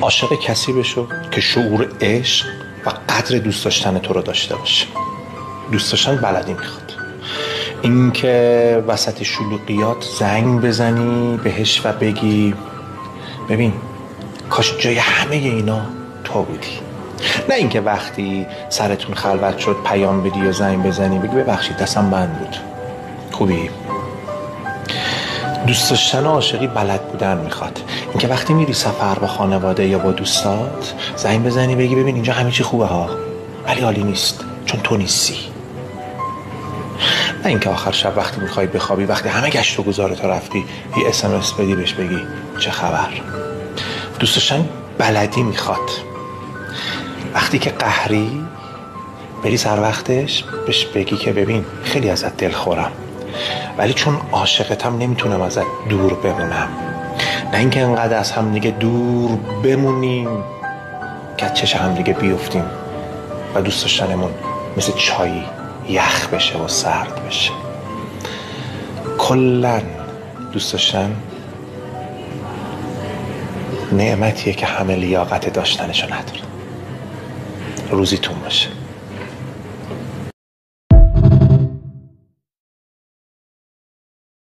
عاشق کسی بشو که شعور عشق و قدر دوست داشتن تو رو داشته باشه. دوست داشتن بلدی میخواد. این که وسط شلوغیات زنگ بزنی بهش و بگی ببین کاش جای همه اینا تو بودی. نه اینکه وقتی سرتون خلوت شد پیام بدی یا زنگ بزنی بگی ببخشید دستم بند بود، خوبی؟ دوست داشتن و عاشقی بلد بودن میخواد. اینکه وقتی میری سفر با خانواده یا با دوستات زنگ بزنی بگی ببین اینجا همه چی خوبه ها ولی حالی نیست چون تو نیستی. نه اینکه آخر شب وقتی میخوای بخوابی وقتی همه گشت و گذارت رفتی یه SMS بدی بهش بگی چه خبر. دوست داشتن بلدی میخواد. وقتی که قهری بری سر وقتش بهش بگی که ببین خیلی ازت دلخورم ولی چون عاشقتم نمیتونم ازت دور بمونم. نه اینکه انقدر از هم دیگه دور بمونیم که از چش هم دیگه بیفتیم و دوست داشتنمون مثل چایی یخ بشه و سرد بشه. کلن دوست داشتن نعمتیه که همه لیاقت داشتنشو نداره. روزیتون باشه.